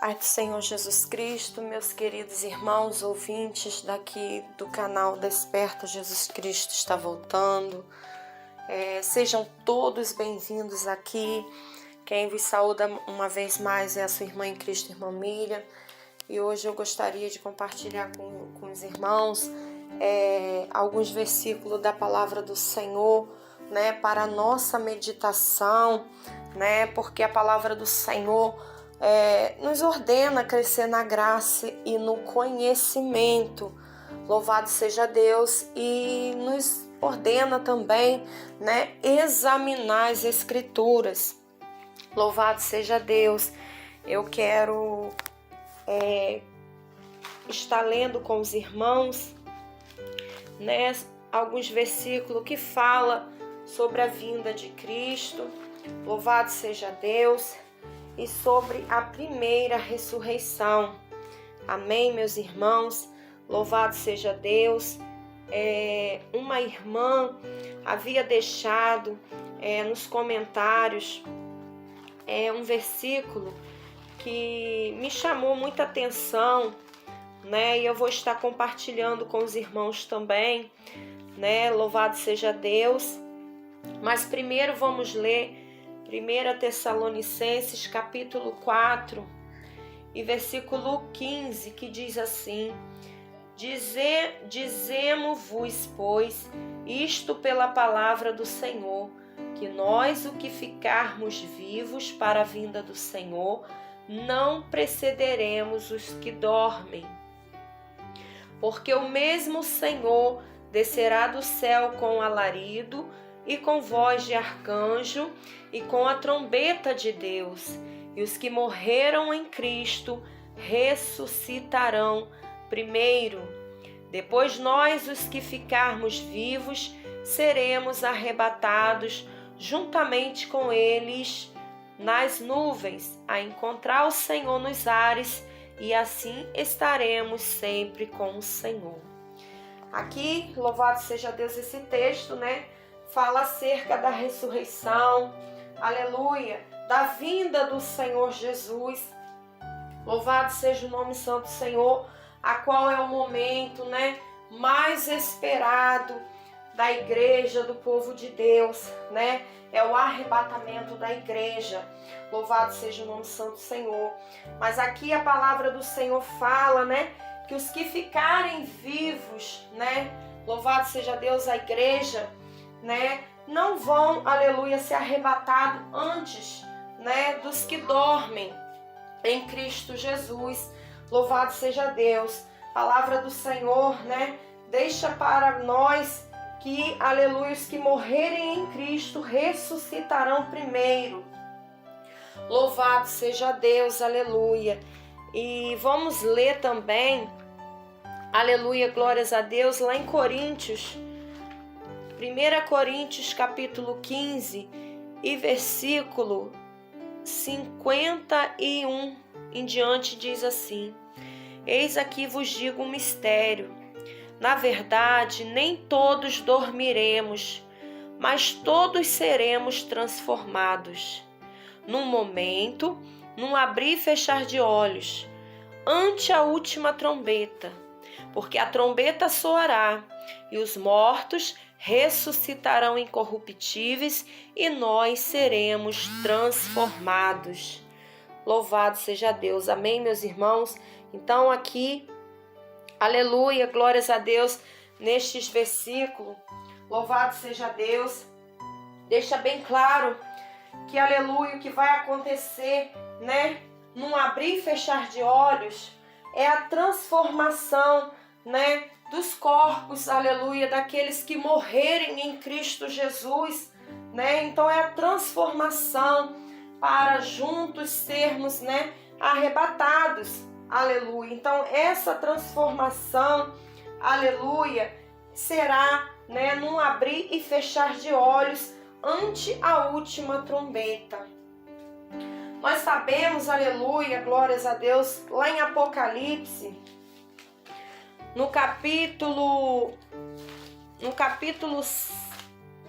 Pai do Senhor Jesus Cristo, meus queridos irmãos ouvintes daqui do canal Desperta Jesus Cristo está voltando. Sejam todos bem-vindos aqui. Quem vos saúda uma vez mais é a sua irmã em Cristo, irmã Miriam. E hoje eu gostaria de compartilhar com os irmãos alguns versículos da palavra do Senhor, para a nossa meditação, porque a palavra do Senhor nos ordena a crescer na graça e no conhecimento. Louvado seja Deus, e nos ordena também, examinar as Escrituras. Louvado seja Deus. Eu quero estar lendo com os irmãos, alguns versículos que fala sobre a vinda de Cristo. Louvado seja Deus. E sobre a primeira ressurreição. Amém, meus irmãos? Louvado seja Deus. Uma irmã havia deixado nos comentários um versículo que me chamou muita atenção, e eu vou estar compartilhando com os irmãos também, Louvado seja Deus. Mas primeiro vamos ler 1 Tessalonicenses capítulo 4 e versículo 15, que diz assim: Dizemo-vos, pois, isto pela palavra do Senhor, que nós, o que ficarmos vivos para a vinda do Senhor, não precederemos os que dormem. Porque o mesmo Senhor descerá do céu com alarido e com voz de arcanjo e com a trombeta de Deus, e os que morreram em Cristo ressuscitarão primeiro. Depois nós, os que ficarmos vivos, seremos arrebatados juntamente com eles nas nuvens, a encontrar o Senhor nos ares, e assim estaremos sempre com o Senhor. Aqui, louvado seja Deus, esse texto, fala acerca da ressurreição, aleluia, da vinda do Senhor Jesus. Louvado seja o nome santo do Senhor, a qual é o momento, mais esperado da igreja, do povo de Deus, É o arrebatamento da igreja. Louvado seja o nome santo do Senhor. Mas aqui a palavra do Senhor fala, que os que ficarem vivos, Louvado seja Deus, a igreja, não vão, aleluia, ser arrebatados antes, dos que dormem em Cristo Jesus. Louvado seja Deus. Palavra do Senhor, deixa para nós que, aleluia, os que morrerem em Cristo ressuscitarão primeiro. Louvado seja Deus, aleluia. E vamos ler também, aleluia, glórias a Deus, lá em Coríntios, 1 Coríntios capítulo 15 e versículo 51 em diante, diz assim: Eis aqui vos digo um mistério. Na verdade, nem todos dormiremos, mas todos seremos transformados. Num momento, num abrir e fechar de olhos, ante a última trombeta, porque a trombeta soará, e os mortos ressuscitarão incorruptíveis, e nós seremos transformados. Louvado seja Deus. Amém, meus irmãos? Então aqui, aleluia, glórias a Deus, nestes versículos, louvado seja Deus, deixa bem claro que, aleluia, o que vai acontecer, num abrir e fechar de olhos, é a transformação, dos corpos, aleluia, daqueles que morrerem em Cristo Jesus, Então é a transformação para juntos sermos, arrebatados, aleluia. Então essa transformação, aleluia, será, num abrir e fechar de olhos ante a última trombeta. Nós sabemos, aleluia, glórias a Deus, lá em Apocalipse, no capítulo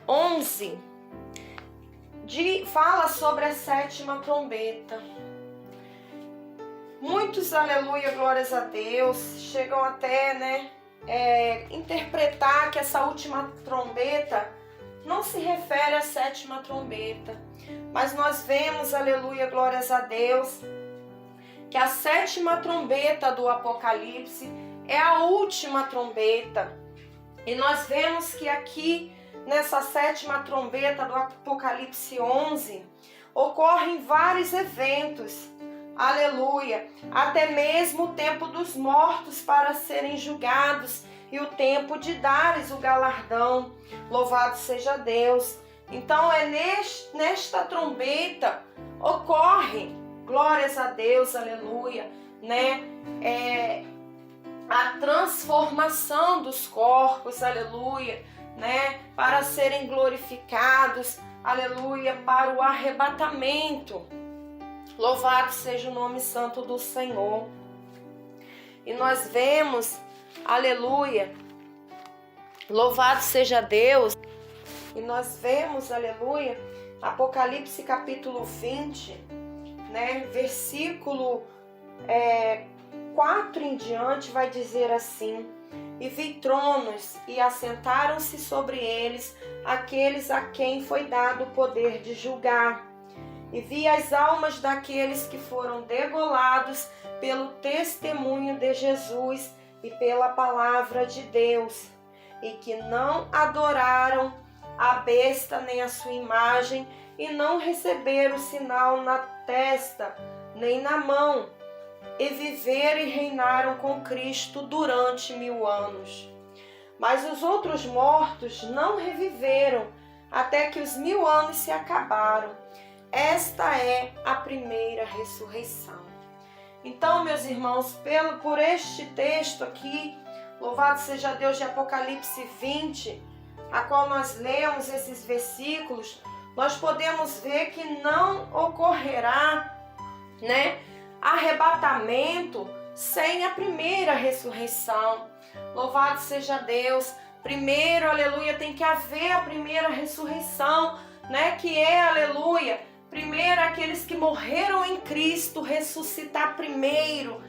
11, fala sobre a sétima trombeta. muitos, aleluia, glórias a Deus, chegam até, interpretar que essa última trombeta não se refere à sétima trombeta. Mas nós vemos, aleluia, glórias a Deus, que a sétima trombeta do Apocalipse é a última trombeta. E nós vemos que aqui, nessa sétima trombeta do Apocalipse 11, ocorrem vários eventos, aleluia, até mesmo o tempo dos mortos para serem julgados e o tempo de dares o galardão, louvado seja Deus. Então nesta trombeta ocorre, glórias a Deus, aleluia, a transformação dos corpos, aleluia, para serem glorificados, aleluia, para o arrebatamento. Louvado seja o nome santo do Senhor. E nós vemos, aleluia, louvado seja Deus. E nós vemos, aleluia, Apocalipse capítulo 20, versículo 4 em diante, vai dizer assim: e vi tronos, e assentaram-se sobre eles aqueles a quem foi dado o poder de julgar. E vi as almas daqueles que foram degolados pelo testemunho de Jesus e pela palavra de Deus, e que não adoraram a besta nem a sua imagem, e não receberam o sinal na testa nem na mão, e viveram e reinaram com Cristo durante 1000 anos. Mas os outros mortos não reviveram, até que os 1000 anos se acabaram. Esta é a primeira ressurreição. Então, meus irmãos, por este texto aqui, louvado seja Deus, de Apocalipse 20, a qual nós lemos esses versículos, nós podemos ver que não ocorrerá, arrebatamento sem a primeira ressurreição. Louvado seja Deus. Primeiro, aleluia, tem que haver a primeira ressurreição, que é, aleluia, primeiro aqueles que morreram em Cristo ressuscitar primeiro,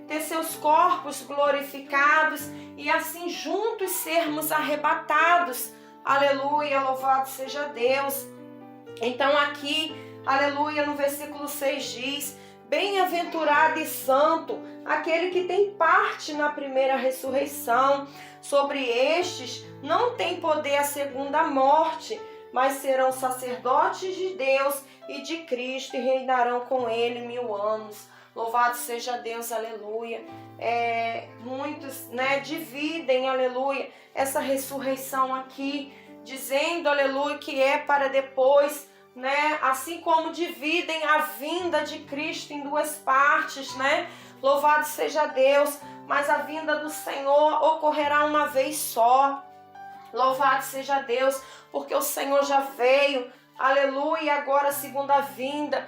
ter seus corpos glorificados e assim juntos sermos arrebatados. Aleluia, louvado seja Deus. Então aqui, aleluia, no versículo 6 diz: bem-aventurado e santo aquele que tem parte na primeira ressurreição. Sobre estes não tem poder a segunda morte, mas serão sacerdotes de Deus e de Cristo e reinarão com ele 1000 anos. Louvado seja Deus, aleluia. Muitos, dividem, aleluia, essa ressurreição aqui, dizendo, aleluia, que é para depois, assim como dividem a vinda de Cristo em 2 partes, Louvado seja Deus, mas a vinda do Senhor ocorrerá uma vez só. Louvado seja Deus, porque o Senhor já veio, aleluia, e agora a segunda vinda,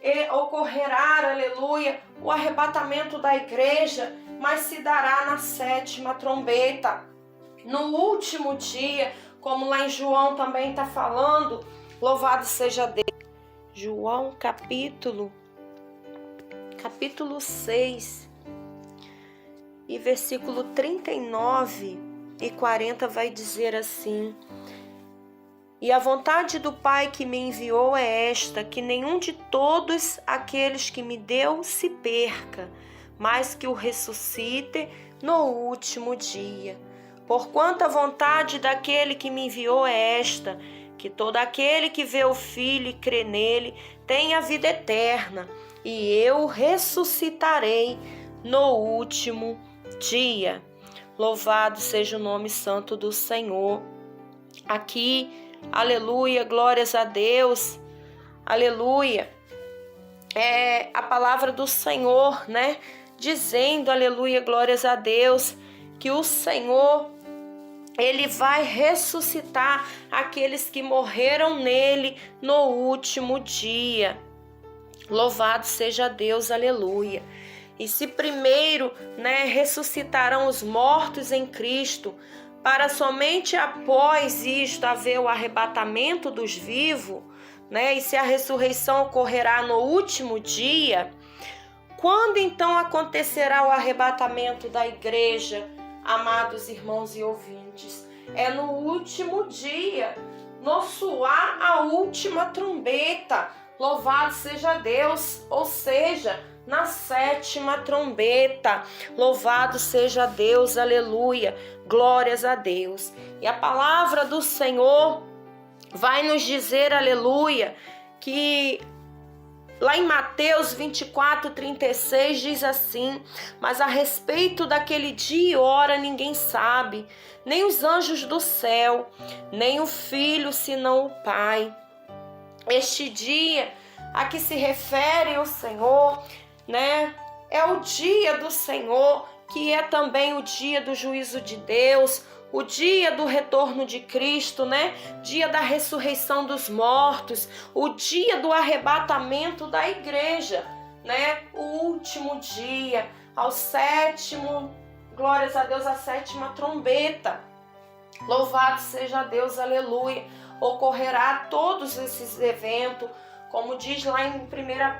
e ocorrerá, aleluia, o arrebatamento da igreja, mas se dará na 7ª trombeta, no último dia, como lá em João também está falando. Louvado seja Deus. João capítulo 6 e versículo 39 e 40 vai dizer assim: e a vontade do Pai que me enviou é esta, que nenhum de todos aqueles que me deu se perca, mas que o ressuscite no último dia. Porquanto a vontade daquele que me enviou é esta, que todo aquele que vê o Filho e crê nele tenha vida eterna, e eu ressuscitarei no último dia. Louvado seja o nome santo do Senhor. Aqui, aleluia, glórias a Deus, aleluia, é a palavra do Senhor, dizendo, aleluia, glórias a Deus, que o Senhor, Ele vai ressuscitar aqueles que morreram nele no último dia. Louvado seja Deus, aleluia. E se primeiro, ressuscitarão os mortos em Cristo, para somente após isto haver o arrebatamento dos vivos, e se a ressurreição ocorrerá no último dia, Quando então acontecerá o arrebatamento da igreja, amados irmãos e ouvintes? É no último dia, no soar a última trombeta. Louvado seja Deus, ou seja, na 7ª trombeta. Louvado seja Deus, aleluia, glórias a Deus. E a palavra do Senhor vai nos dizer, aleluia, que lá em Mateus 24:36 diz assim: mas a respeito daquele dia e hora ninguém sabe, nem os anjos do céu, nem o Filho, senão o Pai. Este dia a que se refere o Senhor, né, é o dia do Senhor, que é também o dia do juízo de Deus, o dia do retorno de Cristo, né? Dia da ressurreição dos mortos, o dia do arrebatamento da igreja, né? O último dia, ao 7º, glórias a Deus, a 7ª trombeta. Louvado seja Deus, aleluia. Ocorrerá todos esses eventos, como diz lá em 1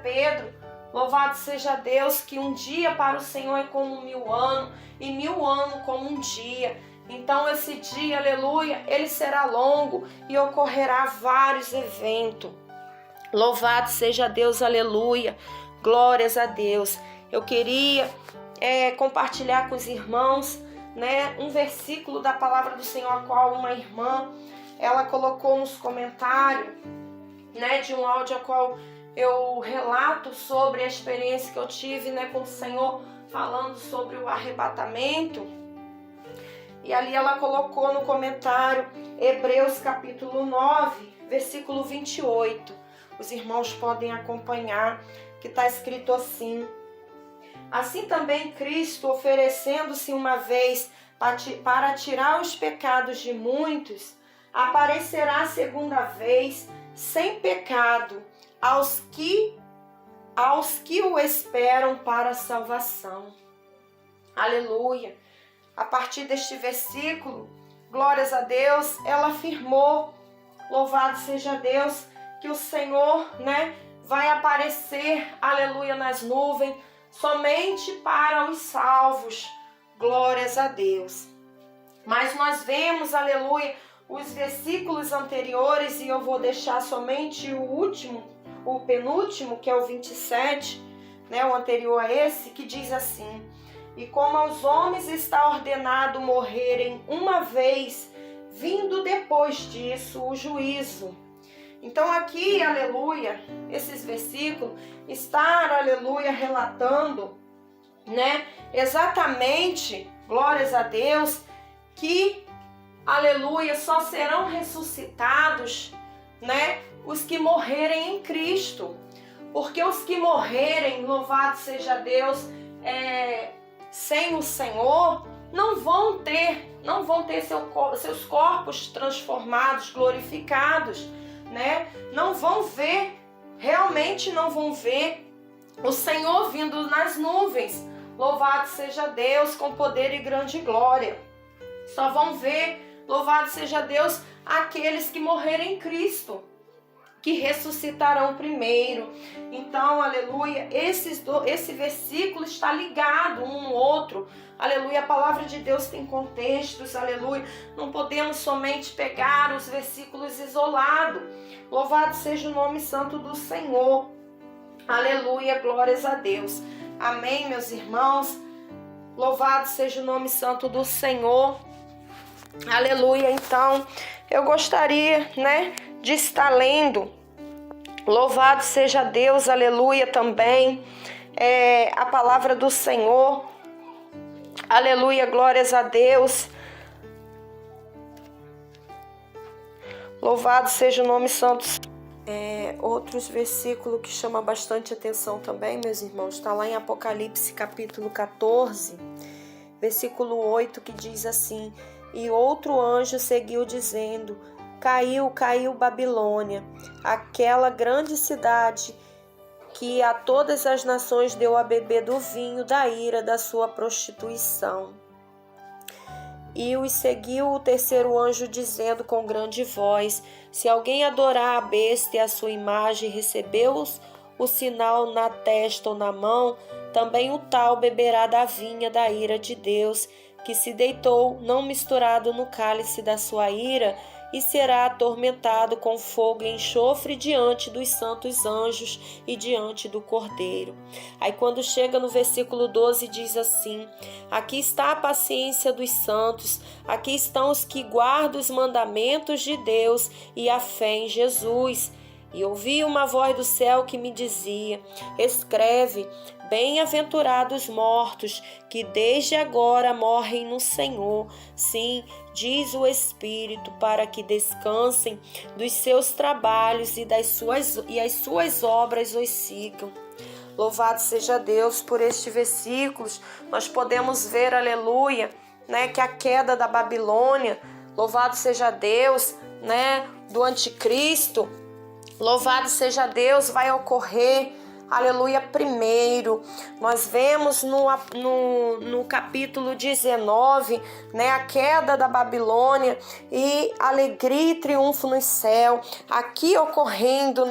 Pedro, louvado seja Deus, que um dia para o Senhor é como 1000 anos, e 1000 anos como um dia. Então esse dia, aleluia, ele será longo e ocorrerá vários eventos. Louvado seja Deus, aleluia, glórias a Deus. Eu queria compartilhar com os irmãos, né, um versículo da palavra do Senhor, a qual uma irmã, ela colocou nos comentários, né, de um áudio a qual eu relato sobre a experiência que eu tive, né, com o Senhor, falando sobre o arrebatamento. E ali ela colocou no comentário Hebreus capítulo 9, versículo 28. Os irmãos podem acompanhar, que está escrito assim: assim também Cristo, oferecendo-se uma vez para tirar os pecados de muitos, aparecerá a segunda vez sem pecado aos que o esperam para a salvação. Aleluia! A partir deste versículo, glórias a Deus, ela afirmou, louvado seja Deus, que o Senhor, né, vai aparecer, aleluia, nas nuvens, somente para os salvos, glórias a Deus. Mas nós vemos, aleluia, os versículos anteriores, e eu vou deixar somente o penúltimo, que é o 27, né, o anterior a esse, que diz assim: e como aos homens está ordenado morrerem uma vez, vindo depois disso o juízo. Então aqui, aleluia, esses versículos estão, aleluia, relatando, né, exatamente, glórias a Deus, que, aleluia, só serão ressuscitados, né, os que morrerem em Cristo. Porque os que morrerem, louvado seja Deus, sem o Senhor, não vão ter seus corpos transformados, glorificados, né? Não vão ver, realmente não vão ver o Senhor vindo nas nuvens, louvado seja Deus, com poder e grande glória. Só vão ver, louvado seja Deus, aqueles que morrerem em Cristo, que ressuscitarão primeiro. Então, aleluia, esse versículo está ligado um no outro. Aleluia, a palavra de Deus tem contextos, aleluia. Não podemos somente pegar os versículos isolados. Louvado seja o nome santo do Senhor. Aleluia, glórias a Deus. Amém, meus irmãos. Louvado seja o nome santo do Senhor. Aleluia. Então, eu gostaria, né, de estar lendo, louvado seja Deus, aleluia, também, a palavra do Senhor, aleluia, glórias a Deus, louvado seja o nome santo. Outros versículos que chamam bastante atenção também, meus irmãos, está lá em Apocalipse capítulo 14, versículo 8, que diz assim: e outro anjo seguiu dizendo: caiu Babilônia, aquela grande cidade que a todas as nações deu a beber do vinho da ira da sua prostituição. E os seguiu o terceiro anjo dizendo com grande voz: se alguém adorar a besta e a sua imagem, receber o sinal na testa ou na mão, também o tal beberá da vinha da ira de Deus, que se deitou, não misturado no cálice da sua ira, e será atormentado com fogo e enxofre diante dos santos anjos e diante do Cordeiro. Aí quando chega no versículo 12 diz assim: aqui está a paciência dos santos, aqui estão os que guardam os mandamentos de Deus e a fé em Jesus. E ouvi uma voz do céu que me dizia: escreve, bem-aventurados mortos, que desde agora morrem no Senhor. Sim, diz o Espírito, para que descansem dos seus trabalhos e as suas obras os sigam. Louvado seja Deus por estes versículos. Nós podemos ver, aleluia, que a queda da Babilônia, louvado seja Deus, do anticristo, louvado seja Deus, vai ocorrer, aleluia, primeiro. Nós vemos no capítulo 19, a queda da Babilônia e alegria e triunfo no céu. Aqui ocorrendo,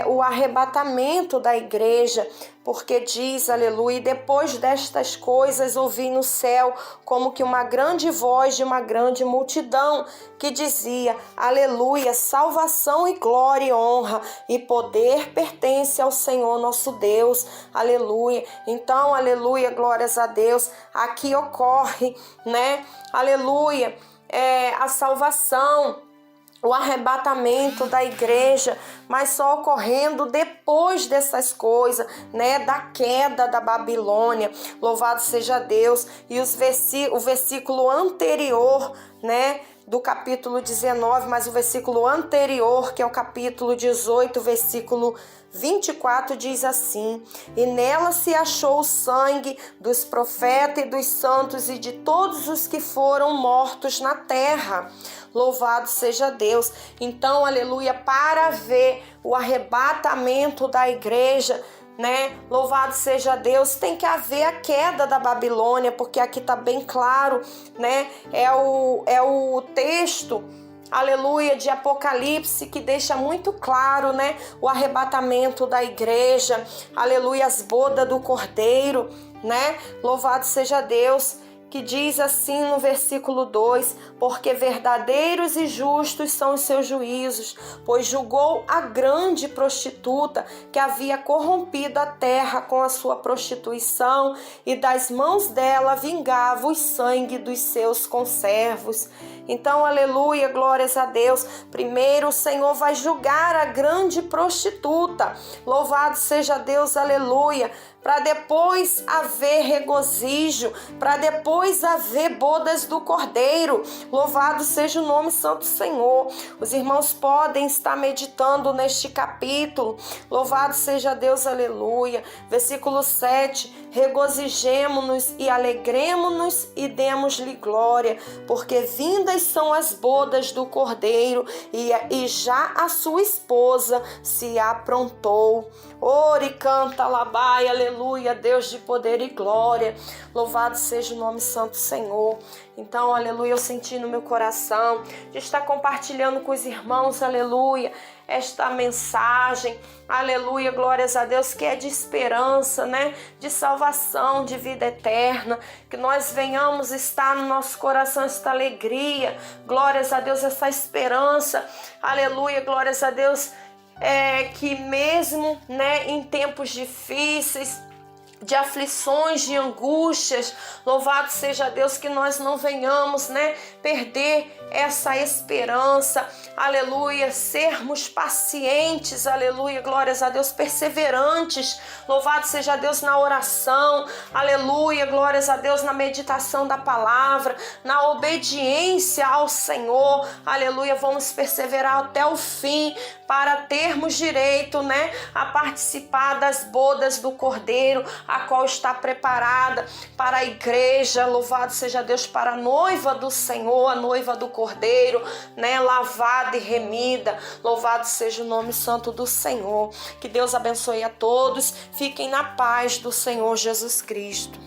o arrebatamento da igreja, porque diz, aleluia, e depois destas coisas ouvi no céu como que uma grande voz de uma grande multidão que dizia: aleluia, salvação e glória e honra e poder pertence ao Senhor nosso Deus, aleluia. Então, aleluia, glórias a Deus, aqui ocorre, aleluia, a salvação, o arrebatamento da igreja, mas só ocorrendo depois dessas coisas, da queda da Babilônia. Louvado seja Deus. E o versículo anterior, do capítulo 19, mas o versículo anterior, que é o capítulo 18, versículo 24, diz assim: e nela se achou o sangue dos profetas e dos santos e de todos os que foram mortos na terra. Louvado seja Deus. Então, aleluia, para ver o arrebatamento da igreja, louvado seja Deus, tem que haver a queda da Babilônia, porque aqui está bem claro, é o texto, aleluia, de Apocalipse, que deixa muito claro, o arrebatamento da igreja, aleluia, as bodas do Cordeiro, louvado seja Deus, que diz assim no versículo 2: porque verdadeiros e justos são os seus juízos, pois julgou a grande prostituta que havia corrompido a terra com a sua prostituição, e das mãos dela vingava o sangue dos seus conservos. Então, aleluia, glórias a Deus. Primeiro o Senhor vai julgar a grande prostituta, louvado seja Deus, aleluia, para depois haver regozijo, para depois haver bodas do Cordeiro. Louvado seja o nome santo do Senhor. Os irmãos podem estar meditando neste capítulo. Louvado seja Deus, aleluia. Versículo 7: regozijemo-nos e alegremo-nos e demos-lhe glória, porque vindas são as bodas do Cordeiro e já a sua esposa se aprontou. Ore, canta, labai, aleluia, Deus de poder e glória. Louvado seja o nome santo do Senhor. Então, aleluia, eu senti no meu coração de estar compartilhando com os irmãos, aleluia, esta mensagem, aleluia, glórias a Deus, que é de esperança, de salvação, de vida eterna, que nós venhamos estar no nosso coração esta alegria, glórias a Deus, essa esperança, aleluia, glórias a Deus, que mesmo, em tempos difíceis, de aflições, de angústias, louvado seja Deus, que nós não venhamos, perder essa esperança, aleluia, sermos pacientes, aleluia, glórias a Deus, perseverantes, louvado seja Deus, na oração, aleluia, glórias a Deus, na meditação da palavra, na obediência ao Senhor, aleluia, vamos perseverar até o fim, para termos direito, a participar das bodas do Cordeiro, a qual está preparada para a igreja, louvado seja Deus, para a noiva do Senhor, a noiva do Cordeiro, lavada e remida, louvado seja o nome santo do Senhor. Que Deus abençoe a todos, fiquem na paz do Senhor Jesus Cristo.